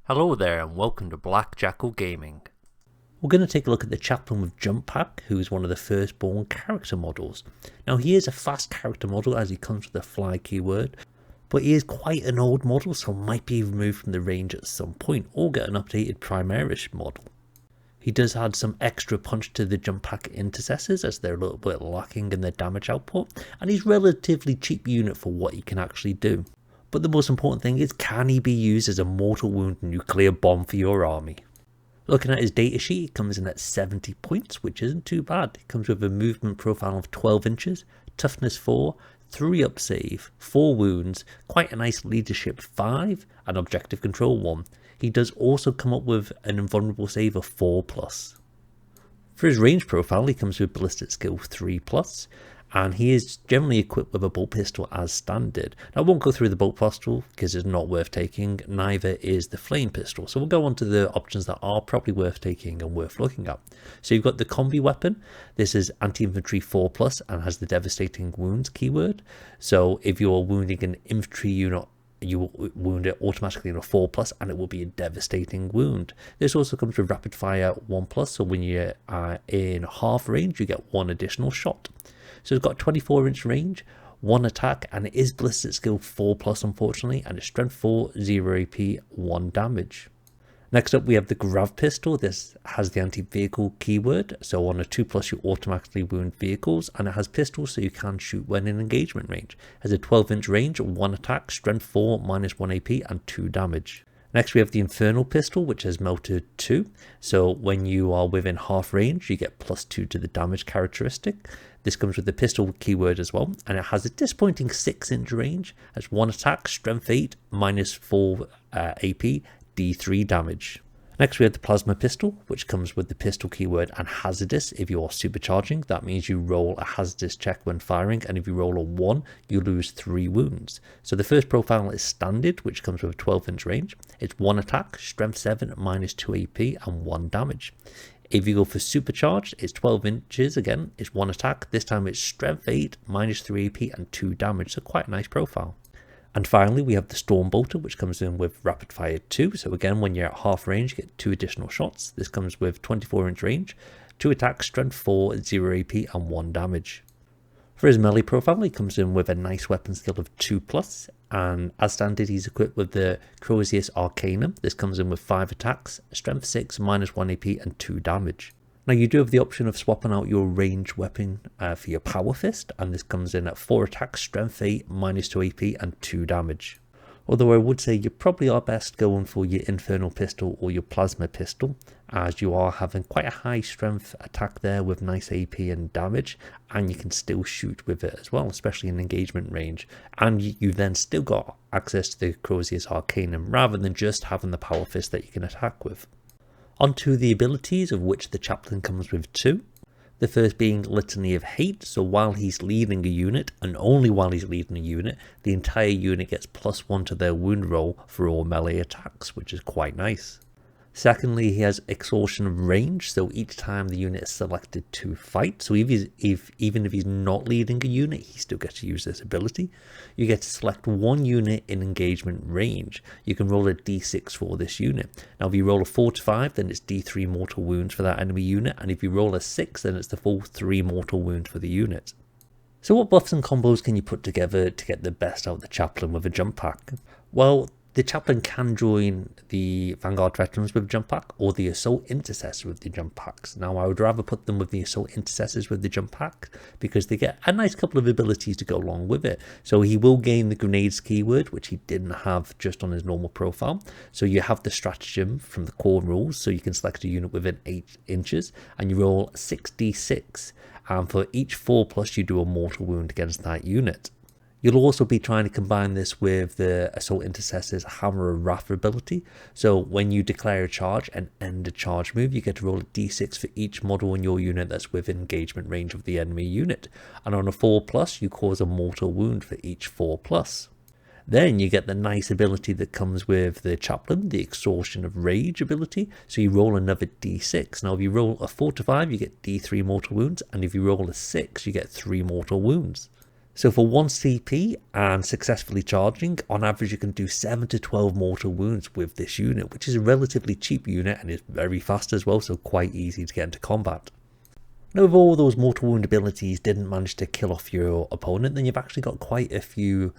Hello there and welcome to Black Jackal Gaming. We're going to take a look at the Chaplain with Jump Pack, who is one of the firstborn character models. Now he is a fast character model as he comes with the fly keyword, but he is quite an old model, so might be removed from the range at some point or get an updated Primaris model. He does add some extra punch to the Jump Pack intercessors as they're a little bit lacking in their damage output, and he's a relatively cheap unit for what he can actually do. But the most important thing is, can he be used as a mortal wound nuclear bomb for your army? Looking at his datasheet, he comes in at 70 points, which isn't too bad. He comes with a movement profile of 12 inches, toughness 4, 3 up save, 4 wounds, quite a nice leadership 5, and objective control 1. He does also come up with an invulnerable save of 4+. For his range profile, he comes with ballistic skill 3+, and he is generally equipped with a bolt pistol as standard. Now, I won't go through the bolt pistol because it's not worth taking, neither is the flame pistol. So we'll go on to the options that are probably worth taking and worth looking at. So you've got the combi weapon. This is anti-infantry 4+ and has the devastating wounds keyword. So if you're wounding an infantry unit, you will wound it automatically in a 4+ and it will be a devastating wound. This also comes with rapid fire 1+, so when you're in half range, you get 1 additional shot. So it's got 24-inch range, 1 attack, and it is ballistic skill 4+, unfortunately, and it's strength 4, 0 AP, 1 damage. Next up, we have the grav pistol. This has the anti-vehicle keyword, so on a 2+ you automatically wound vehicles, and it has pistols so you can shoot when in engagement range. It has a 12-inch range, 1 attack, strength 4, -1 AP, and 2 damage. Next we have the Infernal Pistol, which has melted 2, so when you are within half range you get +2 to the damage characteristic. This comes with the pistol keyword as well, and it has a disappointing 6-inch range, has 1 attack, strength 8, -4 AP, D3 damage. Next we have the Plasma Pistol, which comes with the pistol keyword and hazardous. If you are supercharging, that means you roll a hazardous check when firing, and if you roll a 1, you lose 3 wounds. So the first profile is standard, which comes with a 12-inch range. It's 1 attack, strength 7, -2 AP, and 1 damage. If you go for supercharged, it's 12 inches again, it's 1 attack. This time it's strength 8, -3 AP, and 2 damage, so quite a nice profile. And finally, we have the Storm Bolter, which comes in with rapid fire 2. So again, when you're at half range, you get 2 additional shots. This comes with 24-inch range, 2 attacks, strength 4, 0 AP, and 1 damage. For his melee profile, he comes in with a nice weapon skill of 2+, and as standard, he's equipped with the Crozius Arcanum. This comes in with 5 attacks, strength 6, -1 AP, and 2 damage. Now you do have the option of swapping out your ranged weapon for your Power Fist, and this comes in at 4 attacks, strength 8, -2 AP, and 2 damage. Although I would say you probably are best going for your Infernal Pistol or your Plasma Pistol, as you are having quite a high strength attack there with nice AP and damage, and you can still shoot with it as well, especially in engagement range, and you then still got access to the Crozius Arcanum rather than just having the Power Fist that you can attack with. Onto the abilities, of which the Chaplain comes with 2. The first being Litany of Hate, so while he's leading a unit, and only while he's leading a unit, the entire unit gets +1 to their wound roll for all melee attacks, which is quite nice. Secondly, he has Exhaustion of Range, so each time the unit is selected to fight, so even if he's not leading a unit, he still gets to use this ability. You get to select 1 unit in engagement range. You can roll a d6 for this unit. Now if you roll a 4 to 5, then it's d3 mortal wounds for that enemy unit, and if you roll a 6, then it's the full 3 mortal wounds for the unit. So what buffs and combos can you put together to get the best out of the Chaplain with a jump pack? Well, the Chaplain can join the Vanguard Veterans with Jump Pack or the Assault Intercessors with the Jump Packs. Now I would rather put them with the Assault Intercessors with the Jump Pack because they get a nice couple of abilities to go along with it. So he will gain the Grenades keyword, which he didn't have just on his normal profile. So you have the stratagem from the core rules, so you can select a unit within 8 inches and you roll 6d6, and for each 4+ you do a mortal wound against that unit. You'll also be trying to combine this with the Assault Intercessor's Hammer of Wrath ability. So when you declare a charge and end a charge move, you get to roll a d6 for each model in your unit that's within engagement range of the enemy unit. And on a 4+, you cause a mortal wound for each 4+. Then you get the nice ability that comes with the Chaplain, the Exhaustion of Rage ability. So you roll another d6. Now if you roll a 4 to 5, you get d3 mortal wounds. And if you roll a 6, you get 3 mortal wounds. So for 1 CP and successfully charging, on average you can do 7 to 12 mortal wounds with this unit, which is a relatively cheap unit and is very fast as well, so quite easy to get into combat. Now, if all those mortal wound abilities didn't manage to kill off your opponent, then you've actually got quite a few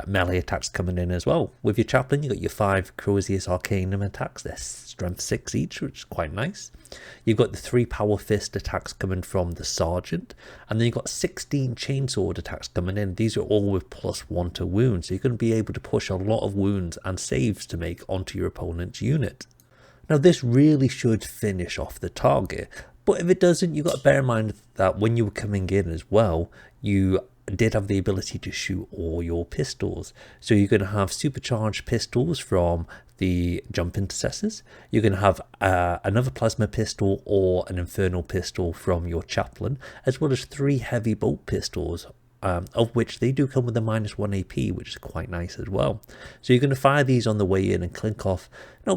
melee attacks coming in as well. With your Chaplain, you've got your 5 Crozius Arcanum attacks, they're strength 6 each, which is quite nice. You've got the 3 Power Fist attacks coming from the Sergeant, and then you've got 16 Chainsword attacks coming in. These are all with +1 to wounds, so you're going to be able to push a lot of wounds and saves to make onto your opponent's unit. Now, this really should finish off the target. But if it doesn't, you've got to bear in mind that when you were coming in as well, you did have the ability to shoot all your pistols. So you're going to have supercharged pistols from the jump intercessors. You're going to have another plasma pistol or an infernal pistol from your Chaplain, as well as 3 heavy bolt pistols, of which they do come with a -1 AP, which is quite nice as well. So you're going to fire these on the way in and clink off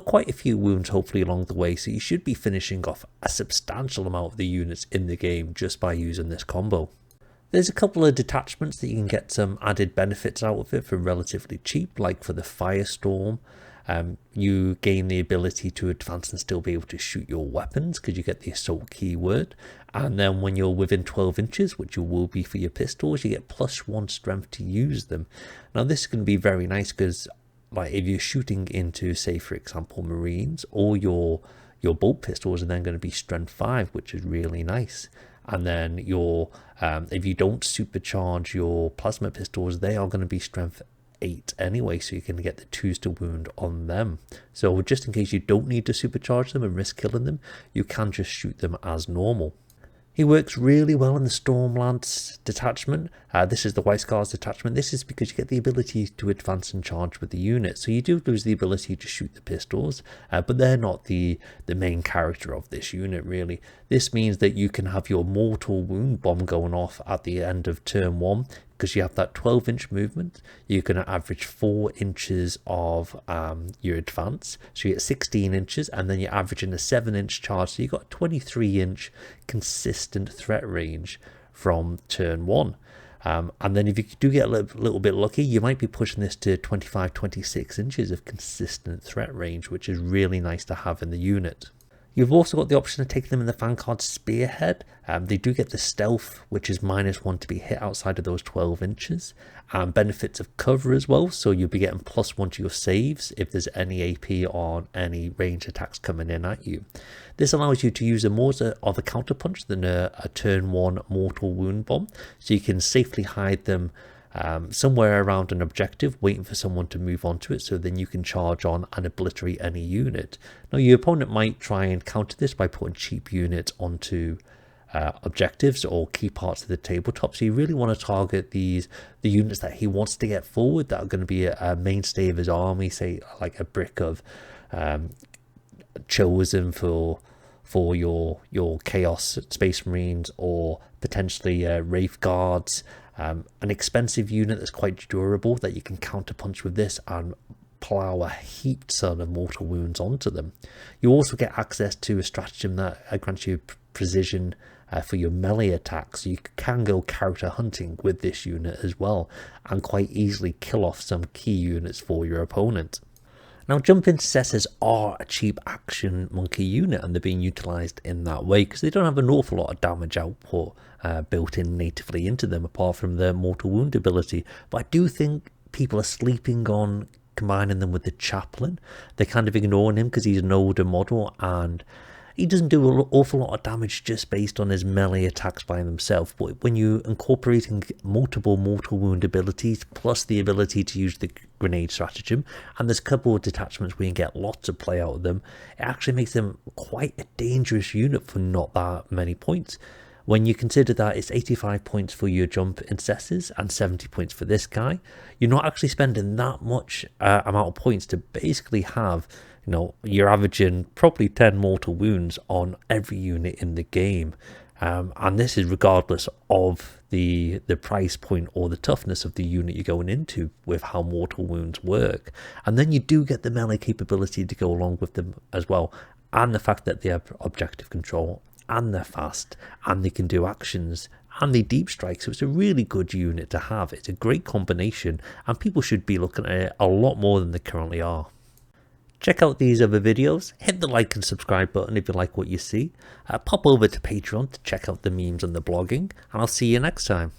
quite a few wounds hopefully along the way, so you should be finishing off a substantial amount of the units in the game just by using this combo. There's a couple of detachments that you can get some added benefits out of it for relatively cheap, like for the Firestorm. You gain the ability to advance and still be able to shoot your weapons because you get the assault keyword, and then when you're within 12 inches, which you will be for your pistols, you get +1 strength to use them. Now this is going to be very nice because, like, if you're shooting into, say for example, Marines, all your bolt pistols are then going to be strength 5, which is really nice. And then if you don't supercharge your plasma pistols, they are going to be strength 8 anyway, so you can get the 2s to wound on them. So just in case you don't need to supercharge them and risk killing them, you can just shoot them as normal. He works really well in the Stormlance detachment. This is the White Scars detachment. This is because you get the ability to advance and charge with the unit. So you do lose the ability to shoot the pistols, but they're not the main character of this unit really. This means that you can have your mortal wound bomb going off at the end of turn 1, because you have that 12-inch movement. You're going to average 4 inches of your advance, so you get 16 inches, and then you're averaging a 7-inch charge, so you've got a 23-inch consistent threat range from turn 1. And then if you do get a little bit lucky, you might be pushing this to 25-26 inches of consistent threat range, which is really nice to have in the unit. You've also got the option of taking them in the fan card Spearhead. They do get the stealth, which is -1 to be hit outside of those 12 inches, and benefits of cover as well, so you'll be getting +1 to your saves if there's any AP on any range attacks coming in at you. This allows you to use them more of a counterpunch than a turn 1 mortal wound bomb, so you can safely hide them somewhere around an objective, waiting for someone to move on to it, so then you can charge on and obliterate any unit. Now your opponent might try and counter this by putting cheap units onto objectives or key parts of the tabletop, so you really want to target the units that he wants to get forward, that are going to be a mainstay of his army, say like a brick of Chosen for your Chaos Space Marines, or potentially Wraith Guards. An expensive unit that's quite durable that you can counterpunch with this and plow a heap ton of mortal wounds onto them. You also get access to a stratagem that grants you precision for your melee attacks, so you can go character hunting with this unit as well and quite easily kill off some key units for your opponent. Now, jump intercessors are a cheap action monkey unit, and they're being utilised in that way because they don't have an awful lot of damage output built in natively into them, apart from their mortal wound ability. But I do think people are sleeping on combining them with the Chaplain. They're kind of ignoring him because he's an older model and he doesn't do an awful lot of damage just based on his melee attacks by himself. But when you're incorporating multiple mortal wound abilities plus the ability to use the grenade stratagem, and there's a couple of detachments where you get lots of play out of them, it actually makes them quite a dangerous unit for not that many points. When you consider that it's 85 points for your jump intercessors and 70 points for this guy, you're not actually spending that much amount of points to basically have, you're averaging probably 10 mortal wounds on every unit in the game. And this is regardless of the price point or the toughness of the unit you're going into with how mortal wounds work. And then you do get the melee capability to go along with them as well, and the fact that they have objective control, and they're fast, and they can do actions, and they deep strike, so it's a really good unit to have. It's a great combination, and people should be looking at it a lot more than they currently are. Check out these other videos, hit the like and subscribe button if you like what you see, pop over to Patreon to check out the memes and the blogging, and I'll see you next time.